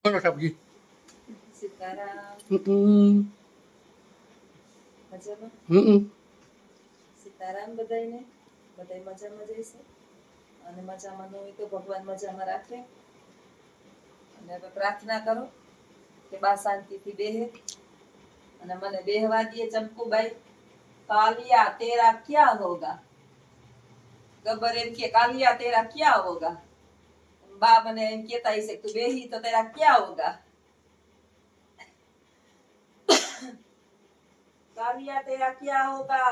બોલો સાહેબજી. સીતારામ. હમ. મજામાં? હમ. સીતારામ બધાયને. બધાય મજામાં જઈશે અને મજામાં ન હોય તો ભગવાન મજામાં રાખે. અને હવે પ્રાર્થના કરો કે બા શાંતિથી બેહે અને મને બેહવા દે. ચંપુબાઈ, કાલિયા તેરા ક્યાં હોગા? ગબ્બર એમ કે કાલિયા તેરા ક્યાં હોગા? બા મને એમ કેતા હશે તું બેહી તો તેરા ક્યાં હોગા? કાલિયા તેરા ક્યાં હોગા?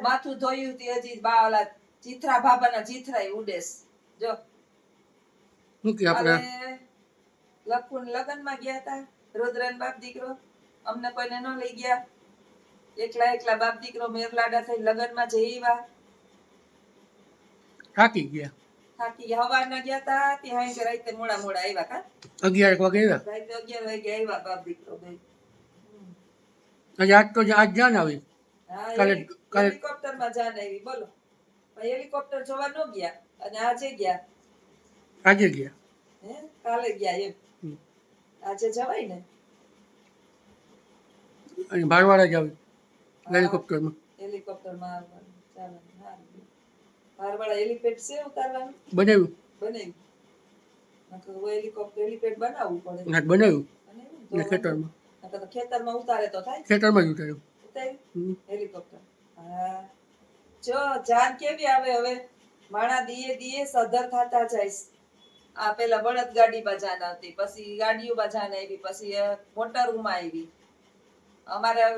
માથું ધોયું તી હજી બા ઓલા ચિત્રા બાબાના ચિત્રાય ઉડેસ. જો શું કે આપણે લખુન લગ્નમાં ગયા હતા. રુદ્રન બાપ દીકરો અમને કોઈને ન લઈ ગયા. એકલા બાપ દીકરો મેરલાડા થઈ લગ્નમાં જઈવા. થાકી ગયા. થાકી ગયા. હવારના ગયા તા ત્યાં રાતે મોડા આવ્યા. કા 11 વાગે આવ્યા. રાતે 11 વાગે આવ્યા બાપ દીકરો બે. આજ જાન આવી. હેલિકોપ્ટર માં જાન આવી. બોલો, હેલિકોપ્ટર જોવા ન ગયા અને આજે ગયા. આજે ગયા. હે કાલે ગયા એમ. આજે જવાય ને. અને ભારવાડા જ આવી હેલિકોપ્ટરમાં. હેલિકોપ્ટરમાં આવવાનું ચાલે. ભારવાડા હેલિપેડ છે ઉતારવાનું. બનાવ્યું. હેલિપેડ બનાવવું પડે. ના બનાવ્યું ખેતરમાં. ખેતરમાં ઉતારે તો થાય. ખેતરમાં જ ઉતાર્યું. હેલિકોપ્ટર. હા, જો જાન કેવી આવે હવે. માણા દીએ સધર થતા જાય. આ પેલા બળદ ગાડીમાં જાન આવતી, પછી ગાડીઓમાં જાન આવી, પછી મોટરમાં આવી.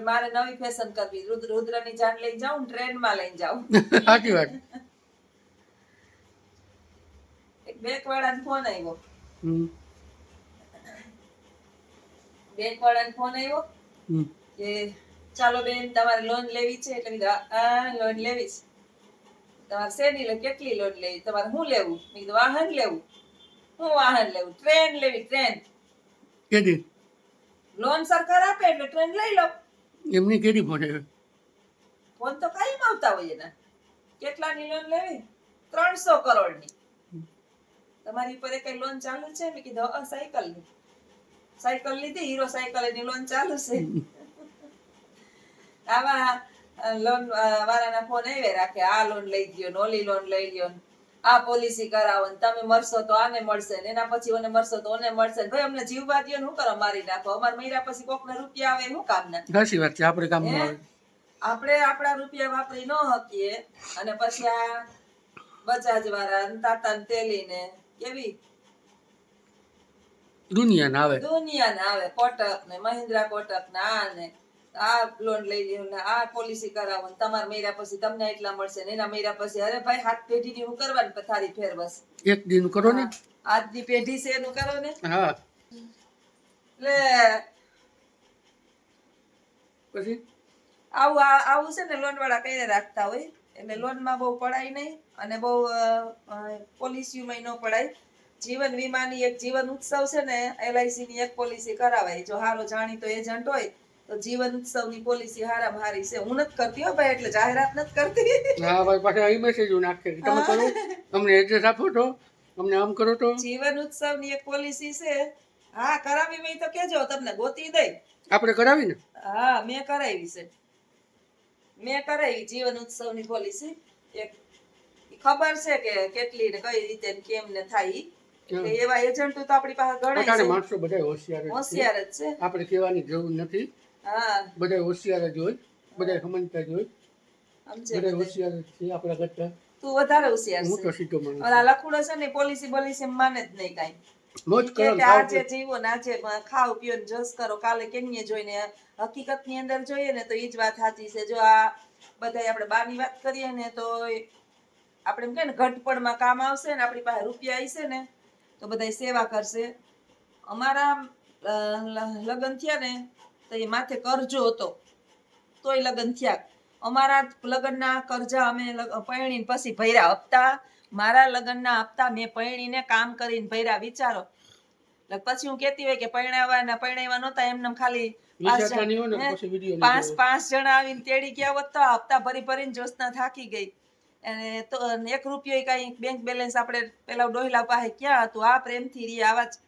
મારે નવી ફેશન કરવી. રુદ્રની જાન લઈ જાઉં, ટ્રેનમાં લઈ જાઉં. સાચી વાત. એક બેંક વાળાનો ફોન આવ્યો. કે ચાલો બેન તમારે લોન લેવી છે. એટલે કીધું લોન લેવી છે. તમારે શેની લે, કેટલી લોન લેવી, તમારે શું લેવું? મેં કીધું વાહન લેવું. શું વાહન લેવું? ટ્રેન લેવી. ટ્રેન કેદી લોન સરકાર આપે એટલે ટ્રેન લઈ લો. એમની કેદી ફોન આવ્યો? ફોન તો કાયમ આવતા હોય એના. કેટલાની લોન લેવી? 300 કરોડની. તમારી પર કઈ લોન ચાલુ છે? મેં કીધું સાયકલ લીધી, હીરો સાયકલ એની લોન ચાલુ છે. આવા લોન વાળાના ફોન આવે રાખે. આ લોન લઈ ગયો, ઓલી લોન લઈ ગયો, આ પોલિસી કરાવો, તમે મરશો તો આને મળશે ને એના પછી ઓને મરશો તો ઓને મળશે. ભાઈ અમને જીવવા દો ને, શું કરો મારી નાખો. અમારે મર્યા પછી કોકના રૂપિયા આવે શું કામ ના? સાચી વાત છે. આપણે કામ આપણે આપણા રૂપિયા વાપરી ન શકીએ અને પછી આ બજાજ વાળા તાતા તેલી ને કેવી દુનિયા ના આવે. કોટક ને મહિન્દ્રા કોટક ને આ ને આ લોન લઈ લ્યો ને આ પોલિસી કરાવો ને તમારા મર્યા પછી તમને એટલા મળશે ને એના મર્યા પછી. અરે ભાઈ, હાથ પેઢીની હું કરવાની પથારી ફેર બસ. એક દિન કરો ને. આજની પેઢી છે એનું કરો ને. હા. એટલે પછી આવું છે ને લોન વાળા કઈ રાખતા હોય. એટલે લોન માં બહુ પડાય નહીં અને બહુ પોલિસીમાં ન પડાય. જીવન વીમાની એક જીવન ઉત્સવ છે ને, LIC ની એક પોલિસી કરાવાય. જો હારો જાણીતો એજન્ટ હોય તો જીવન ઉત્સવની પોલિસી હારામાં હારી છે. હું નથી કરતી હો ભાઈ, એટલે જાહેરાત નથી કરતી. હા ભાઈ, પાછા અહીં મેસેજ નાખે તમે કરો, અમને એડ્રેસ આપો તો, અમને આમ કરો તો. જીવન ઉત્સવની એક પોલિસી છે. હા, કરાવી મેં તો કેજો, તમને ગોતી દઈ. આપણે કરાવી ને? હા, મેં કરાવી છે. મેં કરાવી જીવન ઉત્સવની પોલિસી. એક ખબર છે કે કેટલી ને કઈ રીતે કેમ ને થાય. એટલે એવા એજન્ટ તો આપણી પાસે ઘણા છે. માણસો બધા હોશિયાર જ છે. આપણે કહેવાની જરૂર નથી. હા, બધા હોશિયાર જ હોય, બધા સમજતા જ હોય. બધા હોશિયાર છે આપણા કરતા. તું વધારે હોશિયાર છે. હું તો સીધો માણસ. ઓલા લખુડો છે ને પોલિસી માને જ નહીં કાઈ. મોજ કરો, આજે જીવો ને આજે ખાઓ પીઓ ને જસ કરો, કાલે કેનીએ જોઈને હકીકત ની અંદર જોઈએ ને તો ઈ જ વાત સાચી છે. જો આ બધા આપણે બાની વાત કરીએ ને તો આપણે એમ કે ને ઘટપણમાં કામ આવશે ને, આપણી પાસે રૂપિયા હશે ને તો બધા સેવા કરશે. અમારા લગ્ન થયા ને તો એ માથે કરજો હતો તોય લગ્ન થયા. અમારા લગ્નના કરજા અમે પરણીને પછી ભર્યા હપ્તા. મારા લગ્નના હપ્તા મેં પરણીને કામ કરીને ભર્યા. વિચારો. પછી હું કેતી હોય કે પરણાવ્યા નહોતા એમને ખાલી 5 જણા આવીને તેડી ગયા હોત તો હપ્તા ભરીને જ્યોત્સના થાકી ગઈ. અને તો 1 રૂપિયો કાંઈ બેંક બેલેન્સ આપણે પેલા ડોહલા પાસે ક્યાં હતું? આ પ્રેમથી રીએ,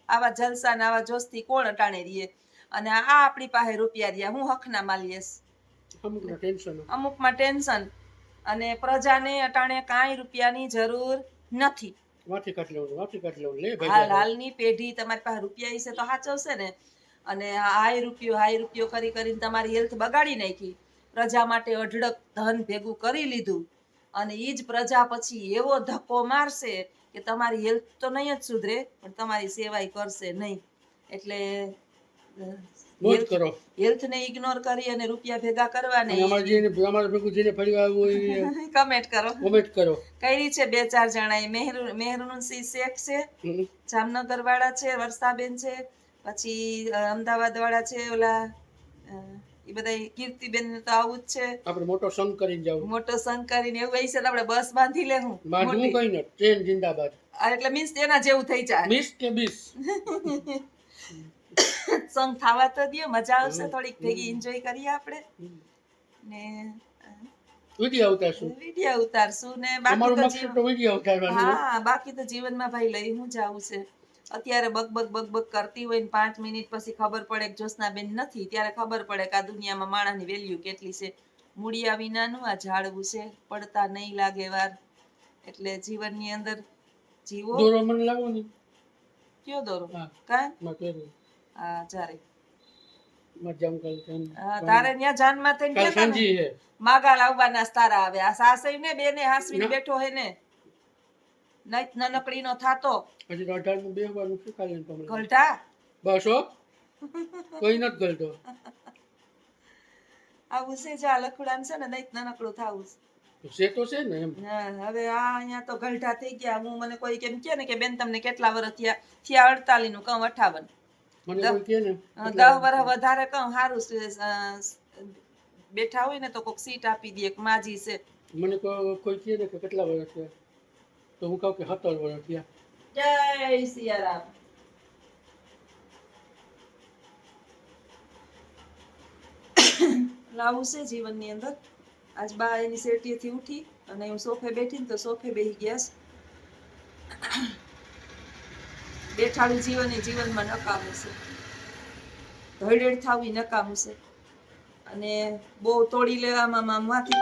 આવા જલસા ને આવા જોશથી કોણ અટાણે રીએ? અને આ આપણી પાસે રૂપિયા રહ્યા, હું હકના માલીએસ. અમુકમાં ટેન્શન, અને પ્રજાને અટાણે કાંઈ રૂપિયાની જરૂર નથી. હાલની પેઢી તમારી પાસે રૂપિયા હશે તો સાચવશે ને. અને હાય રૂપિયો કરી કરીને તમારી હેલ્થ બગાડી નાખી, પ્રજા માટે અઢળક ધન ભેગું કરી લીધું, અને ઈ જ પ્રજા પછી એવો ધક્કો મારશે કે તમારી હેલ્થ તો નહીં જ સુધરે, પણ તમારી સેવાય કરશે નહીં. એટલે હેલ્થને ઇગ્નોર કરી અને રૂપિયા ભેગા કરવા નહીં. કમેન્ટ કરો. કરી છે 2-4 જણાએ. મેહરુનસી શેખ છે, જામનગર વાળા છે, વર્ષાબેન છે, પછી અમદાવાદ વાળા છે, ઓલા એ બધા કીર્તિબેન તો આવું જ છે. આપણે મોટો સંગ કરીને જાવ, મોટો સંગ કરીને એવું હોય છે તો આપણે બસ બાંધી લેવું. બાંધવું કઈ ન, ટ્રેન જિંદાબાદ. એટલે મીન્સ એના જેવું થઈ જાય. મિસ કે બીસ સંગ થાવા તો દે, મજા આવશે, થોડીક ભેગી એન્જોય કરીએ આપણે. ને વિડિયો ઉતારશું ને બાકી તો જીવનમાં ભાઈ લઈ હું જાવું છે. અત્યારે બગ કરતી હોય ને 5 મિનિટ પછી ખબર પડે કે જ્યોત્સનાબેન નથી, ત્યારે ખબર પડે કે આ દુનિયામાં માણસની વેલ્યુ કેટલી છે. મૂળિયા વિનાનું આ ઝાડવું છે, પડતા નહીં લાગે વાર. એટલે જીવનની અંદર જીવો. દોરો મને લાવો ને. કયો દોરો? કાં હા ચારે તારે ન્યા જાનમાં થઈને માગા લાવવાના તારા આવે. આ સાસઈ ને બેને હાસવીને બેઠો હે ને, નઈત નનકડી નો થાતો. પછી 18 નું બેહવાનું છે કાલે તમને. ગલટા બસ હો, કોઈ નત ગલતો. આવું છે જા લખુડાન છે ને, નઈત નનકડું થાવું છે તો છે ને એમ. હવે આ અહીંયા તો ગલટા થઈ ગયા. હું મને કોઈ કેમ કે ને કે બેન તમને કેટલા વર્ષ થયા? 48 નું કહું 58. મને કોઈ કે ને 10 વર્ષ વધારે કહું સારું છે. બેઠા હોય ને તો કોક સીટ આપી દે, માજી છે. મને કોઈ કે ને કે કેટલા વર્ષ થયા, તો હું કહું કે 17 વર્ષ થયા. જય સિયારામ. લાવું છે જીવનની અંદર. આજ બા એની શેટીએથી ઉઠી અને હું સોફે બેઠી ને તો સોફે બેસી ગયા. બેઠાડું જીવન એ જીવનમાં નકામું છે. ધડેડ થાવું નકામું છે. અને બહુ તોડી લેવામાં માંથી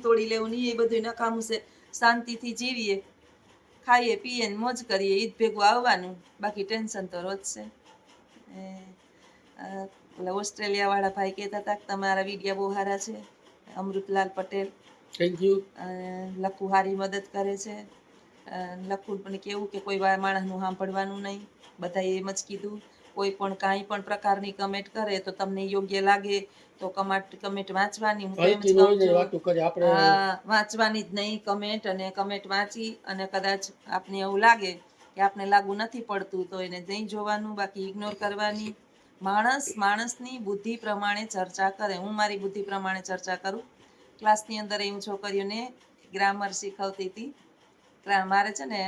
તોડી લેવું એ બધું નકામું છે. શાંતિથી જીવીએ, ખાઈએ પીએ ને મોજ કરીએ, ઈદ ભેગું આવવાનું. બાકી ટેન્શન તો રોજ છે. ઓલા ઓસ્ટ્રેલિયા વાળા ભાઈ કહેતા હતા કે તમારા વિડિયા બહુ સારા છે. Amritlal Patel, thank you. લખુ હારી મદદ કરે છે. લખું પણ કેવું કે કોઈ માણસનું સાંભળવાનું નહીં. બધાએ એમ જ કીધું, કોઈ પણ કાંઈ પણ પ્રકારની કમેન્ટ કરે તો તમને યોગ્ય લાગે તો કમેન્ટ વાંચવાની. હું એમ જ કહું છું, વાંચવાની જ નહીં કમેન્ટ. અને કમેન્ટ વાંચી અને કદાચ આપને એવું લાગે કે આપને લાગુ નથી પડતું તો એને નહીં જોવાનું, બાકી ઇગ્નોર કરવાની. માણસની બુદ્ધિ પ્રમાણે ચર્ચા કરે. હું મારી બુદ્ધિ પ્રમાણે ચર્ચા કરું. ક્લાસની અંદર હું છોકરીઓને ગ્રામર શીખવતી હતી. મારે છે ને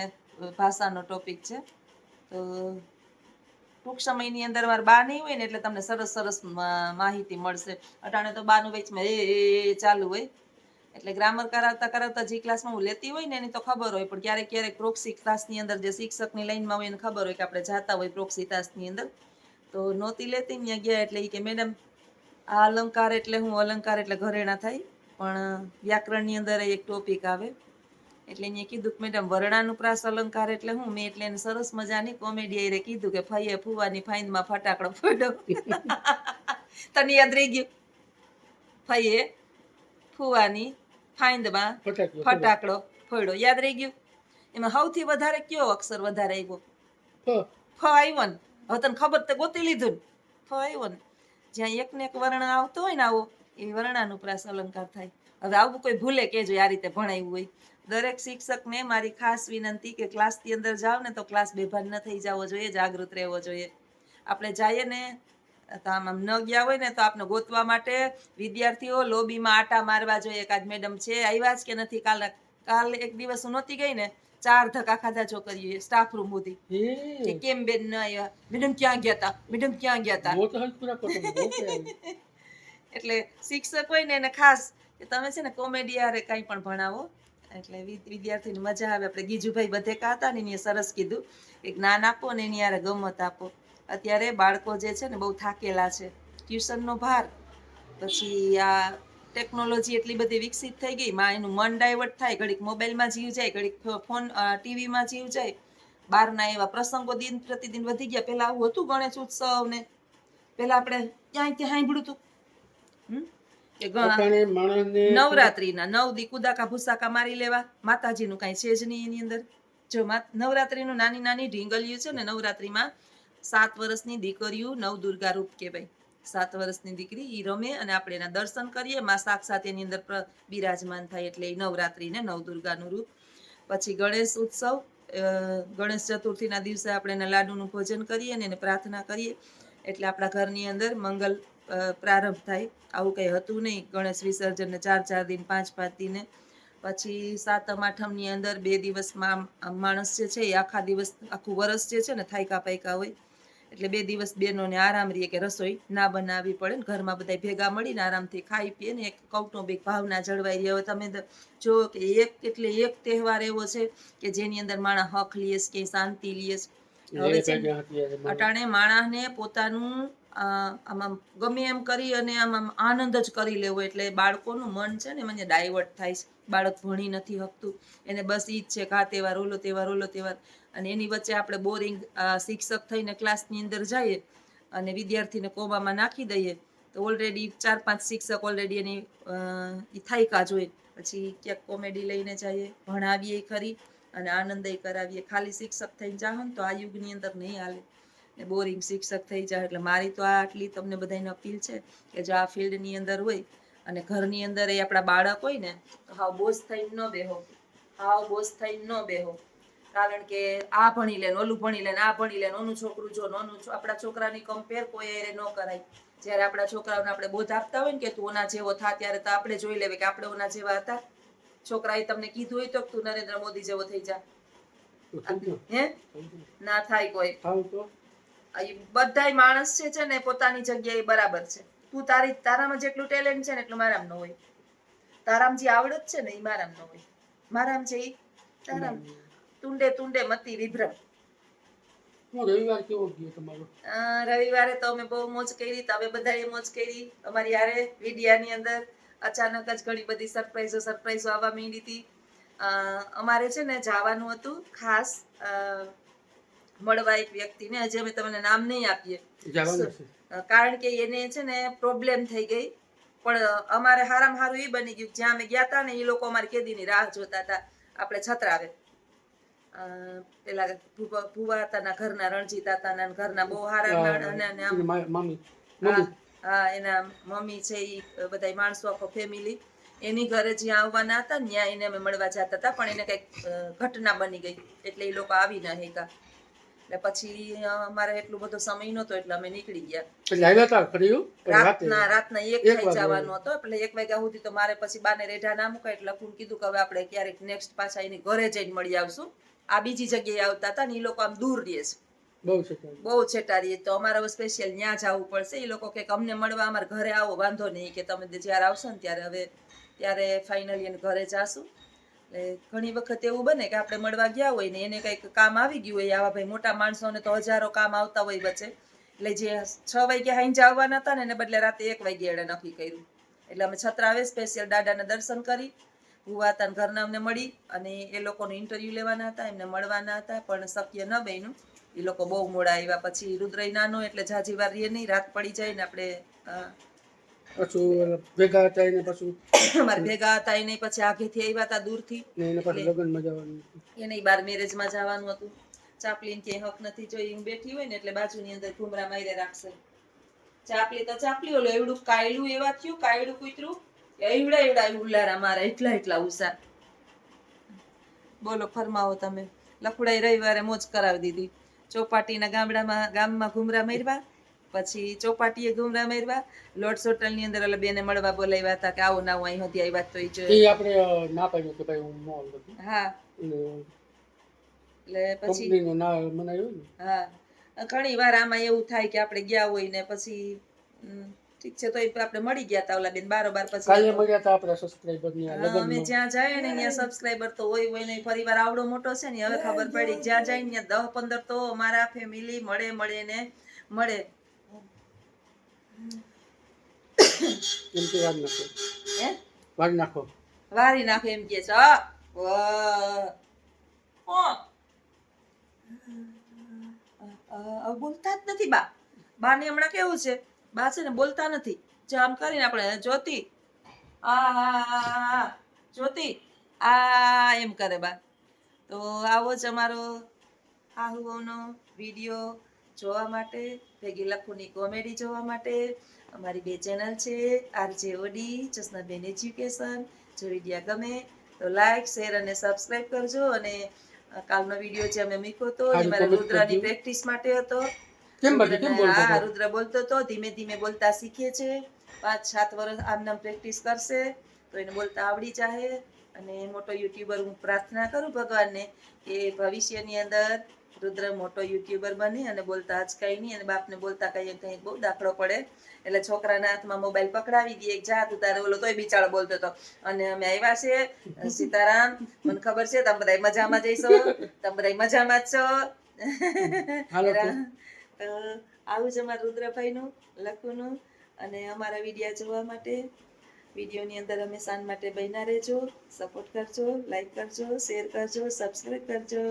ભાષાનો ટોપિક છે, તો ટૂંક સમયની અંદર મારે બા નહીં હોય ને એટલે તમને સરસ માહિતી મળશે. અટાણે તો બાનું વેચમાં એ ચાલુ હોય. એટલે ગ્રામર કરાવતા જે ક્લાસમાં હું લેતી હોય ને એની તો ખબર હોય, પણ ક્યારેક પ્રોક્સી ક્લાસની અંદર જે શિક્ષકની લાઈનમાં હોય એને ખબર હોય કે આપણે જાતા હોય પ્રોક્સી ક્લાસની અંદર, તો નહોતી લેતી. ત્યાં ગયા એટલે કે મેડમ આ અલંકાર એટલે હું, અલંકાર એટલે ઘરેણા થાય, પણ વ્યાકરણની અંદર એક ટોપિક આવે. એટલે એને કીધું કે મેડમ વર્ણાનુપ્રાસ અલંકાર એટલે હું. મેં એટલે એને સરસ મજાની કોમેડી એ કીધું કે ફઈએ ફુવાની ફાઈનમાં ફટાકડો ફોડ્યો. તને યાદ રહી ગયું? ફઈએ ફુવાની ફાઈનમાં ફટાકડો ફોડ્યો, યાદ રહી ગયું? એમાં સૌથી વધારે કયો અક્ષર વધારે આવ્યો? ફ આવ્યો ને. હવે તને ખબર તે ગોતી લીધું ને, ફ આવ્યો ને. જ્યાં એકને એક વર્ણ આવતો હોય ને આવો, એ વર્ણાનુપ્રાસ અલંકાર થાય. હવે આવું કોઈ ભૂલે કેજો આ રીતે ભણાવ્યું હોય. દરેક શિક્ષકને મારી ખાસ વિનંતી કે ક્લાસની અંદર જાઓ ને તો ક્લાસ બેભાન ન થઈ જવો જોઈએ, જાગૃત રહેવો જોઈએ. આપણે જઈએ ને તો આમ ન ગયા હોય ને તો આપણે ગોતવા માટે વિદ્યાર્થીઓ લોબીમાં આટા મારવા જોઈએ કે આજ મેડમ છે આવ્યા જ કે નથી. કાલે એક દિવસ હું નહોતી ગઈ ને, 4 ધક્કા ખાધા છોકરીઓએ સ્ટાફ રૂમ સુધી કે કેમ બેન ન આવ્યા, મેડમ ક્યાં ગયા હતા, મેડમ ક્યાં ગયા હતા. એટલે શિક્ષક હોય ને એને ખાસ કે તમે છે ને કોમેડી યારે કંઈ પણ ભણાવો એટલે વિદ્યાર્થીની મજા આવે. આપણે ગીજુભાઈ બધેકા હતા ને એને સરસ કીધું કે જ્ઞાન આપો ને એની યારે ગમત આપો. અત્યારે બાળકો જે છે ને બહુ થાકેલા છે, ટ્યુશનનો ભાર, પછી આ ટેકનોલોજી એટલી બધી વિકસિત થઈ ગઈ, માં એનું મન ડાયવર્ટ થાય, ઘડીક મોબાઈલમાં જીવ જાય, ઘડીક ફોન ટીવીમાં જીવ જાય. બહારના એવા પ્રસંગો દિન પ્રતિદિન વધી ગયા. પહેલા આવું હતું ગણેશ ઉત્સવ ને પહેલા આપણે ક્યાંય ત્યાં સાંભળ્યું હતું કે નવરાત્રીના 9 દી કુદાકા ભૂસાકા મારી લેવા, માતાજીનું કાંઈ છે જ નહીં એની અંદર. જો નવરાત્રીનું નાની નાની ઢીંગલીયું છે ને, નવરાત્રીમાં 7 વર્ષની દીકરીઓ નવદુર્ગા રૂપ કહેવાય. 7 વર્ષની દીકરી ઈ રમે અને આપણે એના દર્શન કરીએ, માં સાક્ષાત એની અંદર બિરાજમાન થાય એટલે એ નવરાત્રી ને નવદુર્ગાનું રૂપ. પછી ગણેશ ઉત્સવ, ગણેશ ચતુર્થીના દિવસે આપણે એના લાડુનું ભોજન કરીએ ને એને પ્રાર્થના કરીએ એટલે આપણા ઘરની અંદર મંગલ પ્રારંભ થાય. આવું કંઈ હતું નહીં ગણેશ વિસર્જનને 4 દિન 5 દિને. પછી 7મ 8મની અંદર 2 દિવસમાં માણસ જે છે એ આખા દિવસ આખું વરસ જે છે ને થાયકા પાયકા હોય એટલે 2 દિવસ બેનોને આરામ રહીએ કે રસોઈ ના બનાવવી પડે ને ઘરમાં બધા ભેગા મળીને આરામથી ખાઈ પીએ ને એક કૌટુંબિક ભાવના જળવાઈ રહી. હવે તમે જો કે એક તહેવાર એવો છે કે જેની અંદર માણસ હક લીએ કે શાંતિ લીએ. હવે અટાણે માણસને પોતાનું આમાં ગમે એમ કરી અને આમાં આનંદ જ કરી લેવો એટલે બાળકોનું મન છે ને મને ડાયવર્ટ થાય છે. બાળક ભણી નથી શકતું, એને બસ ઈ જ છે કે આ તહેવાર ઓલો તહેવાર ઓલો તહેવાર. અને એની વચ્ચે આપણે બોરિંગ શિક્ષક થઈને ક્લાસની અંદર જઈએ અને વિદ્યાર્થીને કોબામાં નાખી દઈએ તો ઓલરેડી 4-5 શિક્ષક ઓલરેડી એની થાયકા જોઈએ. પછી ક્યાંક કોમેડી લઈને જઈએ, ભણાવીએ ખરી અને આનંદય કરાવીએ. ખાલી શિક્ષક થઈને જાઓ ને તો આ યુગની અંદર નહીં હાલે ને બોરિંગ શિક્ષક થઈ જાય. એટલે મારી તો આટલી તમને બધાને અપીલ છે કે જો આ ફિલ્ડની અંદર હોય અને ઘરની અંદર એ આપણા બાળક હોય ને તો હાવ બોસ થઈને ન બેહો, હાવ બોસ થઈને ન બેહો. કારણ કે આ ભણી લે ઓલું ભણી લે આ ભણી લે ઓનું છોકરું જો આપણા છોકરાની કમ્પેર કોઈ એ ન કરાય. જ્યારે આપણા છોકરાઓને આપણે બોધ આપતા હોય ને કે તું ઓના જેવો થા ત્યારે તો આપણે જોઈ લેવે કે આપણે ઓના જેવા હતા. છોકરાએ તમને કીધું હોય તો તું નરેન્દ્ર મોદી જેવો થઈ જા, હે ના થાય કોઈ. બધાય માણસ છે ને પોતાની જગ્યાએ બરાબર છે. તું તારામાં જેટલું ટેલેન્ટ છે ને એટલું મારામાં ન હોય. તારામાં જે આવડત છે ને એ મારામાં ન હોય. મારામાં છે એ તારામ. તુંડે મતી વિભ્રમ. રવિવાર કેવો ગયો તમારો? રવિવારે તો અમે બહુ મોજ કરી. તમે બધાએ મોજ કરી. અમારી યારે વિડિયાની અંદર અચાનક જ ઘણી બધી સરપ્રાઈઝો આવવા માંડી હતી. અમારે છે ને જવાનું હતું ખાસ મળવા એક વ્યક્તિને. હજી અમે તમને નામ નહીં આપીએ કારણ કે એને છે ને પ્રોબ્લેમ થઈ ગઈ. પણ અમારે હારામાં હારું એ બની ગયું જ્યાં અમે ગયા હતા ને એ લોકો અમારી કેદીની રાહ જોતા હતા. આપણે છત્રાવે પેલા ભુવા હતા ઘરના રણજીત હતા ઘરના બહુ હારા હા એના મમ્મી છે એ બધા માણસો આખો ફેમિલી એની ઘરે જ્યાં આવવાના હતા ત્યાં એને અમે મળવા જતા હતા પણ એને કઈક ઘટના બની ગઈ એટલે એ લોકો આવી ના શક્યા. એટલે પછી અમારે એટલું બધો સમય નહોતો એટલે અમે નીકળી ગયા. રાતના 1 થઈ જવાનો હતો એટલે 1 વાગ્યા સુધી તો મારે પછી બાને રેઢા ના મુકાય એટલે લખું કીધું કે હવે આપણે ક્યારેક નેક્સ્ટ પાછા એની ઘરે જઈને મળી આવશું. આ બીજી જગ્યાએ આવતા હતા ને એ લોકો આમ દૂર રહે છે, બહુ છેટા રહીએ તો અમારે સ્પેશિયલ ત્યાં જવું પડશે. એ લોકો કે અમને મળવા અમારા ઘરે આવો વાંધો નહીં કે તમે જયારે આવશો ને ત્યારે ફાઇનલી એને ઘરે જાશું. એટલે ઘણી વખત એવું બને કે આપણે મળવા ગયા હોય ને એને કંઈક કામ આવી ગયું હોય. આવા ભાઈ મોટા માણસોને તો હજારો કામ આવતા હોય વચ્ચે. એટલે જે 6 વાગ્યા હાઈને આવવાના હતા ને એને બદલે રાતે 1 વાગ્યે એને નક્કી કર્યું. એટલે અમે છત્રાવે સ્પેશિયલ દાદાને દર્શન કરી, ભુવા હતા ઘરના અમને મળી અને એ લોકોનું ઇન્ટરવ્યુ લેવાના હતા, એમને મળવાના હતા પણ શક્ય ન બન્યું. એ લોકો બહુ મોડા આવ્યા. પછી રુદ્રય નાનો એટલે જાજી વાર રહીએ નહીં, રાત પડી જાય ને આપણે ભેગા હતા એને પછી અમારે ભેગા હતા એને પછી આગેથી આવ્યા હતા દૂરથી એને બાર મેરેજમાં જવાનું હતું. ચાપલીને ક્યાંય હક નથી જોઈ હું બેઠી હોય ને એટલે બાજુની અંદર ઘુમરા મારે રાખશે. ચાપલી તો ચાપલી ઓલો એવડું કાયલું એવા થયું, કાયડું કૂતરું એવડા ઉલ્લારા મારે એટલા ઉષા. બોલો ફરમાવો તમે. લખુડાઈ રવિવારે મોજ કરાવી દીધી. ચોપાટીના ગામમાં ઘુમરા મારવા, પછી ચોપાટીએ ઘુમરા મારવા. લોર્ડ્સ હોટલની અંદર એટલે બેને મળવા બોલાવ્યા હતા કે આવો ના અહીં સુધી આવ્યા તો એ આપણે ના પાડ્યું કે ભાઈ હું ન આવું. હા એટલે પછી કંપનીનું ના મનાયું ને. હા ઘણી વાર આમાં એવું થાય કે આપણે ગયા હોય ને પછી ઠીક છે તો આપણે મળી ગયા તા ઓલા બેન બારોબાર પછી કાલે મળ્યા હતા આપણા સબસ્ક્રાઇબર ની હા, અમે જ્યાં જાય ને ત્યાં સબસ્ક્રાઇબર તો હોય ને પરિવાર આવડો મોટો છે ને હવે ખબર પડી જ્યાં જાય ને ત્યાં 10-15 તો અમારા ફેમિલી મળે ને મળે એમ કે વાર નાખો હે વાર નાખો વારી નાખે એમ કે છે હા વાહ બોલતા જ નથી બા ને હમણાં કેવું છે બા છે ને બોલતા નથી જો આમ કરીને આપણે જ્યોતિ જ્યોતિ એમ કરે બા તો આવો જ અમારો આહુઓનો વિડીયો જોવા માટે ભેગી લખુની કોમેડી જોવા માટે અમારી 2 ચેનલ છે આરજે ઓડી જસનાબેન એજ્યુકેશન જો વિડીયો ગમે તો લાઈક શેર અને સબસ્ક્રાઇબ કરજો અને કાલનો વિડીયો જે અમે મૂક્યો હતો એ મારા રુદ્રની પ્રેક્ટિસ માટે હતો રુદ્ર બોલતો હતો ધીમે ધીમે બોલતા શીખે છે 5-7 વર્ષ આમ નામ પ્રેક્ટિસ કરશે તો એને બોલતા આવડી જાય અને મોટો યુટ્યુબર હું પ્રાર્થના કરું ભગવાનને કે ભવિષ્યની અંદર રુદ્ર મોટો યુટ્યુબર બને અને બોલતા જ કઈ નહીં અને બાપને બોલતા કઈ બહુ દાખલો પડે એટલે છોકરાના હાથમાં મોબાઈલ પકડાવી દે જા તું તારે ઓલો તોય બિચારો બોલતો હતો અને અમે આવ્યા છે સીતારામ મને ખબર છે તમે બધા મજામાં જઈશો તમે બધા મજામાં જ છો તો આવું જ અમારા રુદ્રભાઈનું લખુનું અને અમારા વિડીયો જોવા માટે વિડીયોની અંદર હંમેશા માટે બન્યા રહેજો સપોર્ટ કરજો લાઈક કરજો શેર કરજો સબસ્ક્રાઈબ કરજો